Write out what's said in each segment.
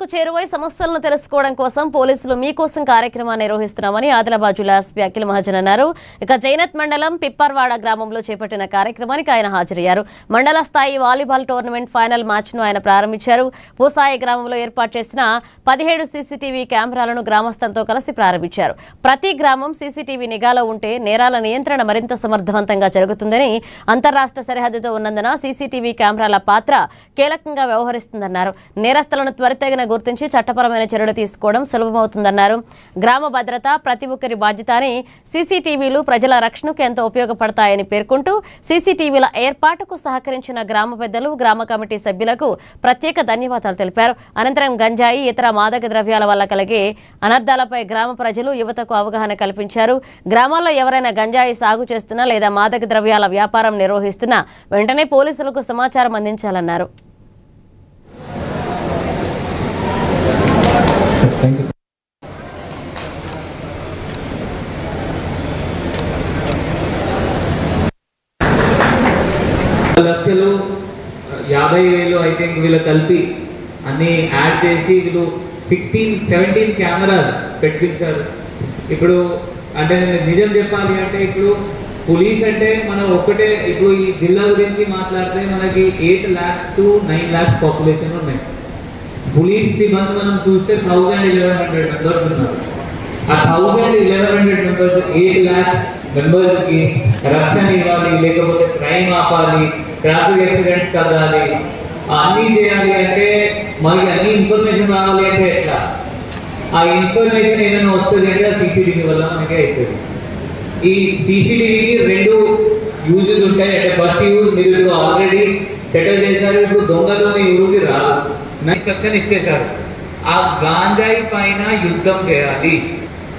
ప్రజలకు చేరువై సమస్యలను తెలుసుకోవడం కోసం పోలీసులు మీకోసం కార్యక్రమాన్ని నిర్వహిస్తున్నామని ఆదిలాబాద్ జిల్లా ఎస్పీ అఖిల్ మహాజన్ అన్నారు. ఇక జైనత్ మండలం పిప్పర్వాడ గ్రామంలో చేపట్టిన కార్యక్రమానికి ఆయన హాజరయ్యారు. మండల స్థాయి వాలీబాల్ టోర్నమెంట్ ఫైనల్ మ్యాచ్ ను ఆయన ప్రారంభించారు. పూసాయి గ్రామంలో ఏర్పాటు చేసిన 17 సీసీటీవీ కెమెరాలను గ్రామస్తులతో కలిసి ప్రారంభించారు. ప్రతి గ్రామం సీసీటీవీ నిఘాలో ఉంటే నేరాల నియంత్రణ మరింత సమర్థవంతంగా జరుగుతుందని, అంతర్రాష్ట్ర సరిహద్దుతో ఉన్నందున సీసీటీవీ కెమెరాల పాత్ర కీలకంగా వ్యవహరిస్తుందన్నారు. నేరస్తులను త్వరితగిన గుర్తించి చట్టపరమైన చర్యలు తీసుకోవడం సులభమవుతుందన్నారు. గ్రామ భద్రత ప్రతి ఒక్కరి బాధ్యత అని, సీసీటీవీలు ప్రజల రక్షణకు ఎంతో ఉపయోగపడతాయని పేర్కొంటూ సీసీటీవీల ఏర్పాటుకు సహకరించిన గ్రామ పెద్దలు, గ్రామ కమిటీ సభ్యులకు ప్రత్యేక ధన్యవాదాలు తెలిపారు. అనంతరం గంజాయి, ఇతర మాదక ద్రవ్యాల వల్ల కలిగే అనర్థాలపై గ్రామ ప్రజలు, యువతకు అవగాహన కల్పించారు. గ్రామాల్లో ఎవరైనా గంజాయి సాగు చేస్తున్నా లేదా మాదక ద్రవ్యాల వ్యాపారం నిర్వహిస్తున్నా వెంటనే పోలీసులకు సమాచారం అందించాలన్నారు. లక్షలు 50,000 ఐ థింక్ వీళ్ళు కలిపి అన్ని యాడ్ చేసి వీళ్ళు 17 కెమెరాస్ పెట్టించారు. ఇప్పుడు అంటే నేను నిజం చెప్పాలి అంటే ఇప్పుడు పోలీస్ అంటే మనం ఒక్కటే ఇప్పుడు ఈ జిల్లా గురించి మాట్లాడితే మనకి 8 lakhs to 9 lakhs పాపులేషన్ ఉన్నాయి. పోలీస్ సిబ్బంది మనం చూస్తే 1,100 మెంబర్స్ ఉన్నారు. ఆ 1,100 మెంబర్స్ 8 lakhs మెంబర్స్కి రక్షణ ఇవ్వాలి, లేకపోతే క్రైమ్ ఆపాలి, ట్రాఫిక్ యాక్సిడెంట్స్ తగ్గాలి, అన్నీ చేయాలి అంటే మనకి అన్ని ఇన్ఫర్మేషన్ రావాలి అంటే ఎట్లా? ఆ ఇన్ఫర్మేషన్ ఏదైనా వస్తుంది అంటే సీసీటీవీ వల్ల మనకే అవుతుంది. ఈ సీసీటీవీకి 2 యూజెస్ ఉంటాయి. అంటే ఫస్ట్ యూజ్ మీరు ఆల్రెడీ సెటిల్ చేశారు, ఇప్పుడు దొంగలు మీ ఊరికి రాదు, ఇన్స్ట్రక్షన్ ఇచ్చేశారు. ఆ గాంజాయి పైన యుద్ధం చేయాలి,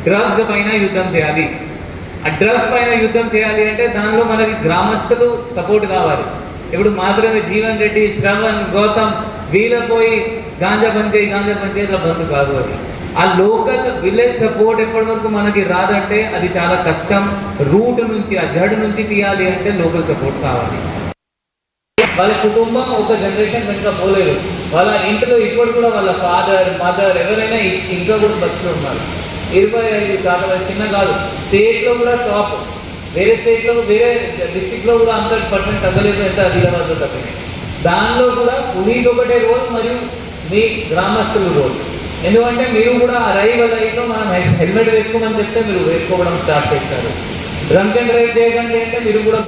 డ్రగ్స్ పైన యుద్ధం చేయాలి. ఆ డ్రగ్స్ పైన యుద్ధం చేయాలి అంటే దానిలో మనకి గ్రామస్తులు సపోర్ట్ కావాలి. ఇప్పుడు మాత్రమే జీవన్ రెడ్డి, శ్రవణ్, గౌతమ్ వీళ్ళ పోయి గాంజా బంద్ చేయి ఇట్లా బంద్ కాదు. అది ఆ లోకల్ విలేజ్ సపోర్ట్ ఎప్పటి వరకు మనకి రాదంటే అది చాలా కష్టం. రూట్ నుంచి ఆ జడ్ నుంచి తీయాలి అంటే లోకల్ సపోర్ట్ కావాలి. వాళ్ళ కుటుంబం ఒక జనరేషన్ వెనుక పోలేదు. వాళ్ళ ఇంట్లో ఇప్పుడు కూడా వాళ్ళ ఫాదర్, మదర్ ఎవరైనా ఇంకా కూడా బతుకులు ఉన్నారు. 25 దాకా చిన్న కాదు, స్టేట్లో కూడా టాప్. వేరే స్టేట్లో వేరే డిస్టిక్లో కూడా 100% తగ్గలేదు అయితే ఆదిలాబాద్లో తగ్గింది. దానిలో కూడా పోలీస్ ఒకటే రోల్ మరియు మీ గ్రామస్తులు రోల్. ఎందుకంటే మీరు కూడా ఆ లైఫ్లో మనం హెల్మెట్ వేసుకోమని చెప్తే మీరు వేసుకోవడం స్టార్ట్ చేస్తారు. డ్రంక్ అండ్ డ్రైవ్ చేయకండి అంటే మీరు కూడా